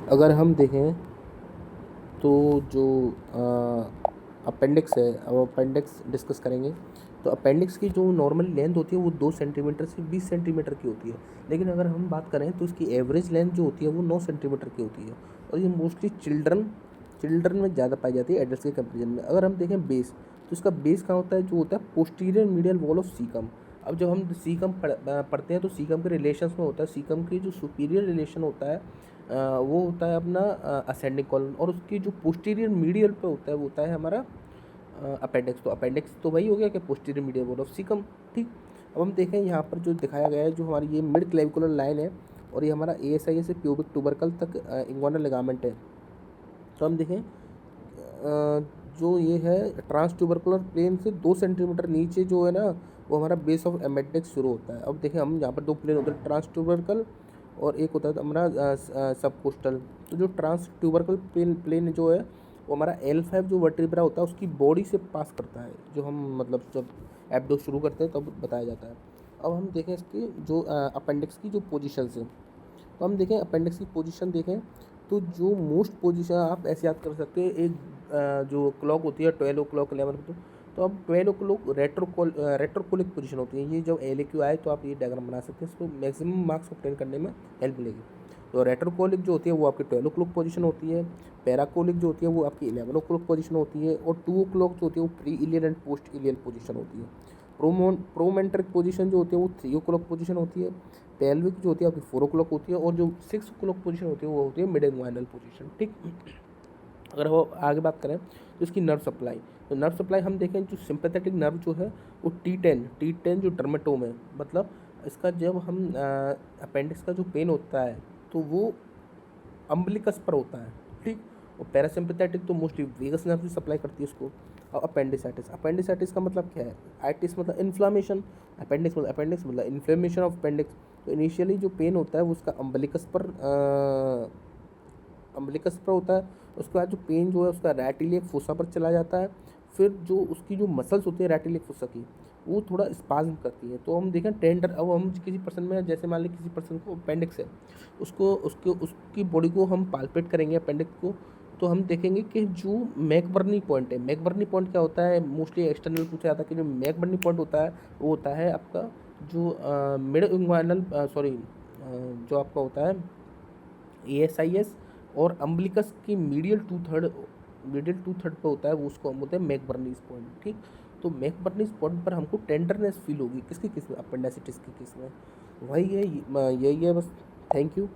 अगर हम देखें तो जो अपेंडिक्स है, अब अपेंडिक्स डिस्कस करेंगे। तो अपेंडिक्स की जो नॉर्मल लेंथ होती है वो 2 सेंटीमीटर से 20 सेंटीमीटर की होती है, लेकिन अगर हम बात करें तो इसकी एवरेज लेंथ जो होती है वो 9 सेंटीमीटर की होती है, और ये मोस्टली चिल्ड्रन में ज़्यादा पाई जाती है एडल्ट्स के कंपेरिजन में। अगर हम देखें बेस, तो इसका बेस कहाँ होता है, जो होता है posterior medial wall of caecum. अब जब हम सीकम पढ़ते हैं तो सीकम के रिलेशंस में होता है, सीकम की जो सुपीरियर रिलेशन होता है वो होता है अपना असेंडिंग कॉलम, और उसकी जो पोस्टीरियर मीडियल पे होता है वो होता है हमारा अपेंडिक्स। तो अपेंडिक्स तो वही हो गया कि posterior medial wall of caecum. ठीक, अब हम देखें यहाँ पर जो दिखाया गया है, जो हमारी ये मिड क्लेविकुलर लाइन है और ये हमारा ASI से प्यूबिक ट्यूबरकल तक इंगुइनल लिगामेंट है। तो हम देखें जो ये है ट्रांस ट्यूबरकुलर प्लेन से 2 सेंटीमीटर नीचे जो है ना, वो हमारा बेस ऑफ अपेंडिक्स शुरू होता है। अब देखें हम यहाँ पर 2 प्लेन होते हैं, ट्रांस ट्यूबरकल और एक होता है हमारा सबकोस्टल। तो जो ट्रांस ट्यूबरकल प्लेन जो है वो हमारा L5 जो वर्टिब्रा होता है उसकी बॉडी से पास करता है, जो हम मतलब जब एब्डो शुरू करते हैं तब बताया जाता है। अब हम देखें इसकी जो अपेंडिक्स की जो पोजीशन है, तो हम देखें अपेंडिक्स की पोजीशन देखें, तो जो मोस्ट पोजीशन आप ऐसे याद कर सकते हैं, एक जो क्लॉक होती है 12 o'clock 11 तो अब 12 o'clock रेट्रोकोलिक पोजीशन होती है। ये जब LAQ आए तो आप ये डायग्राम बना सकते हैं, इसको मैक्सिमम मार्क्स ऑब्टेन करने में हेल्प मिलेगी। तो रेट्रोकोलिक जो होती है वो आपकी 12 o'clock पोजीशन होती है, पैराकोलिक जो होती है वो आपकी 11 o'clock पोजीशन होती है, और 2 o'clock जो होती है वो pre ileal and post ileal position होती है। प्रोमेंट्रिक पोजीशन जो होती है वो 3 o'clock पोजीशन होती है, पेल्विक जो होती है आपकी 4 o'clock होती है, और जो 6 o'clock पोजीशन होती है वो होती है मिड इंग्वाइनल पोजीशन। ठीक, अगर वो आगे बात करें तो इसकी नर्व सप्लाई, तो नर्व सप्लाई हम देखें जो सिंपैथेटिक नर्व जो है वो T10 जो डर्मेटोम है, मतलब इसका जब हम अपेंडिक्स का जो पेन होता है तो वो अम्बलिकस पर होता है। ठीक, और पैरासिम्पैथेटिक तो मोस्टली वेगस नर्व से सप्लाई करती है उसको। और अपेंडिसाइटिस का मतलब क्या है, आइटिस मतलब इन्फ्लामेशन, अपेंडिक्स मतलब इन्फ्लेमेशन ऑफ अपेंडिक्स। तो इनिशियली जो पेन होता है वो उसका अम्बलिकस पर होता है, उसके बाद जो पेन जो है उसका रैटिलियक फोसा पर चला जाता है, फिर जो उसकी जो मसल्स होती है रैटिलियक फोसा की वो थोड़ा स्पाज्म करती है। तो हम देखें टेंडर, अब हम किसी पर्सन में जैसे मान लीजिए किसी पर्सन को अपेंडिक्स है, उसकी बॉडी को हम पाल्पेट करेंगे अपेंडिक्स को, तो हम देखेंगे कि जो मैकबर्नी पॉइंट है, मैकबर्नी पॉइंट क्या होता है, मोस्टली एक्सटर्नल पूछा जाता है कि जो मैकबर्नी पॉइंट होता है वो होता है आपका जो मिड इंग्वाइनल जो आपका होता है ASIS और अम्बलिकस की मीडियल 2/3 पे होता है, वो उसको हम बोलते हैं मैकबर्नीज पॉइंट। ठीक, तो मैकबर्नीज पॉइंट पर हमको टेंडरनेस फील होगी, किसकी किस में, अपेंडिसाइटिस की किस में, वही है, यही है बस। Thank you.